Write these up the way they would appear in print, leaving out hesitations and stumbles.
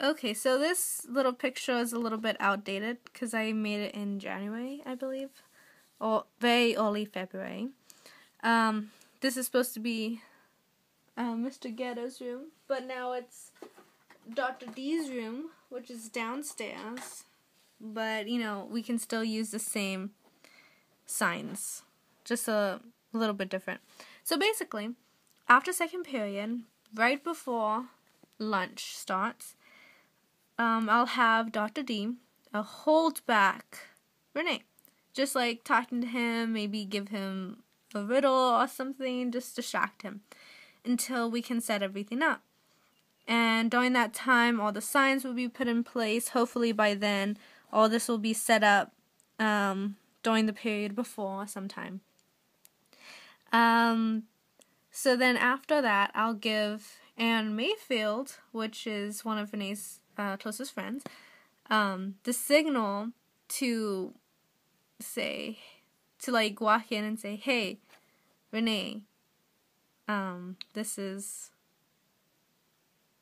Okay, so this little picture is a little bit outdated because I made it in January, I believe, or very early February. This is supposed to be Mr. Getter's room, but now it's Dr. D's room, which is downstairs. But, we can still use the same signs, just a little bit different. So basically, after second period, right before lunch starts, I'll have Dr. D hold back Rene. Just like talking to him, maybe give him a riddle or something, just distract him until we can set everything up. And during that time, all the signs will be put in place. Hopefully by then, all this will be set up during the period before sometime. So then after that, I'll give Anne Mayfield, which is one of Renee's closest friends, the signal to walk in and say, "Hey, Rene, this is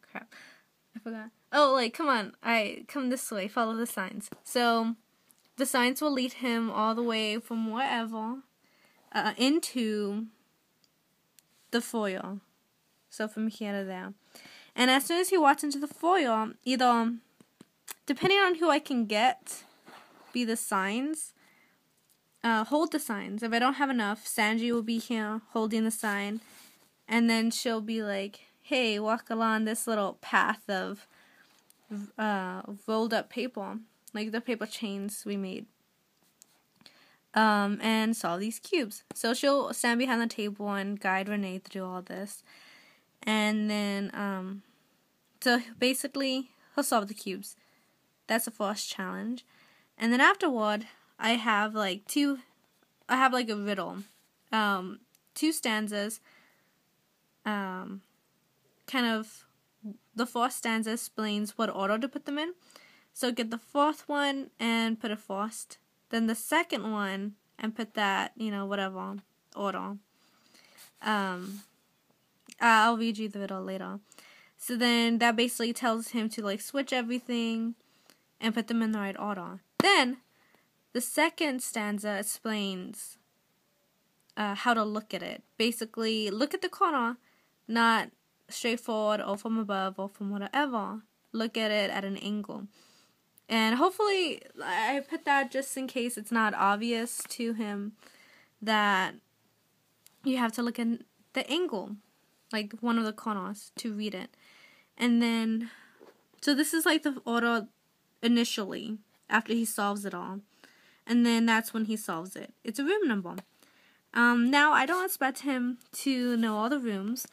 crap. I forgot. Oh, come on. Come this way. Follow the signs." So the signs will lead him all the way from wherever into the foyer. So from here to there. And as soon as he walks into the foyer, either, depending on who I can get, be the signs, hold the signs. If I don't have enough, Sanji will be here holding the sign. And then she'll be like, "Hey, walk along this little path of rolled up paper, like the paper chains we made, and solve these cubes." So she'll stand behind the table and guide Rene through all this. And then, so basically, he'll solve the cubes. That's the first challenge. And then afterward, I have a riddle. 2 stanzas. Kind of, the fourth stanza explains what order to put them in. So get the fourth one and put it first. Then the second one and put that, whatever order. I'll read you the riddle later. So then that basically tells him to switch everything and put them in the right order. Then the second stanza explains how to look at it. Basically, look at the corner, not straightforward or from above or from whatever. Look at it at an angle. And hopefully I put that just in case it's not obvious to him that you have to look at the angle, like one of the corners, to read it. And then, so this is the order initially, after he solves it all. And then that's when he solves it. It's a room number. Now, I don't expect him to know all the rooms,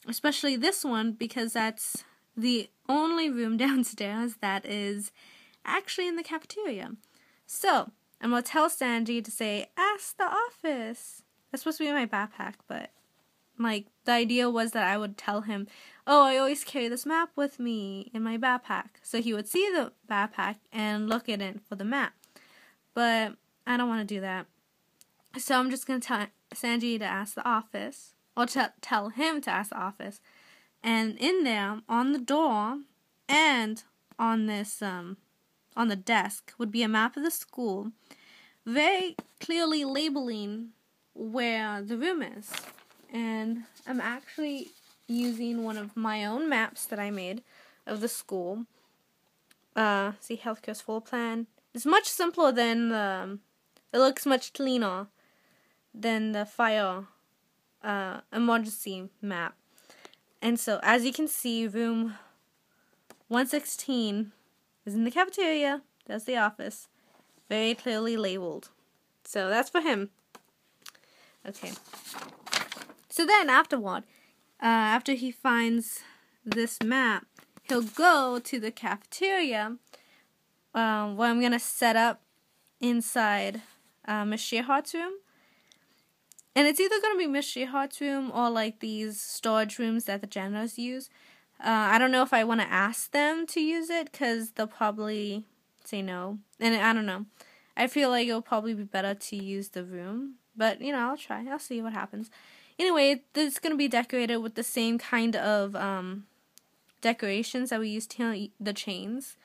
especially this one, because that's the only room downstairs that is actually in the cafeteria. So, I'm going to tell Sanji to say, "Ask the office." That's supposed to be in my backpack, but the idea was that I would tell him, "Oh, I always carry this map with me in my backpack." So he would see the backpack and look at it for the map. But I don't want to do that. So I'm just going to tell Sanji to ask the office, or tell him to ask the office. And in there, on the door, and on this, on the desk, would be a map of the school, very clearly labeling where the room is. And I'm actually using one of my own maps that I made of the school. See, healthcare's full plan. It's much simpler than it looks much cleaner than the fire emergency map. And so, as you can see, room 116 is in the cafeteria. That's the office. Very clearly labeled. So that's for him. Okay. So then afterward, after he finds this map, he'll go to the cafeteria where I'm going to set up inside Miss Shearhart's room. And it's either going to be Miss Shearhart's room or these storage rooms that the janitors use. I don't know if I want to ask them to use it because they'll probably say no. And I don't know. I feel like it'll probably be better to use the room. But, I'll try. I'll see what happens. Anyway, this is going to be decorated with the same kind of decorations that we use to the chains,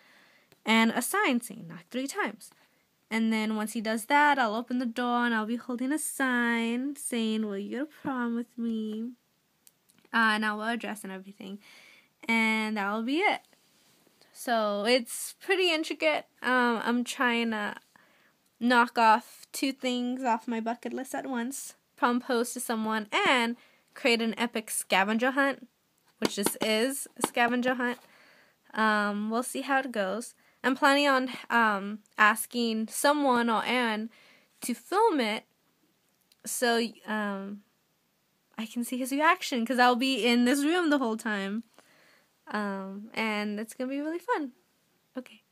and a sign saying knock 3 times. And then once he does that, I'll open the door and I'll be holding a sign saying, will you go to prom with me? And I'll wear a dress and everything. And that will be it. So it's pretty intricate. I'm trying to knock off 2 things off my bucket list at once. Propose to someone and create an epic scavenger hunt, which this is a scavenger hunt. We'll see how it goes. I'm planning on asking someone or Aaron to film it so I can see his reaction, because I'll be in this room the whole time. And it's going to be really fun. Okay.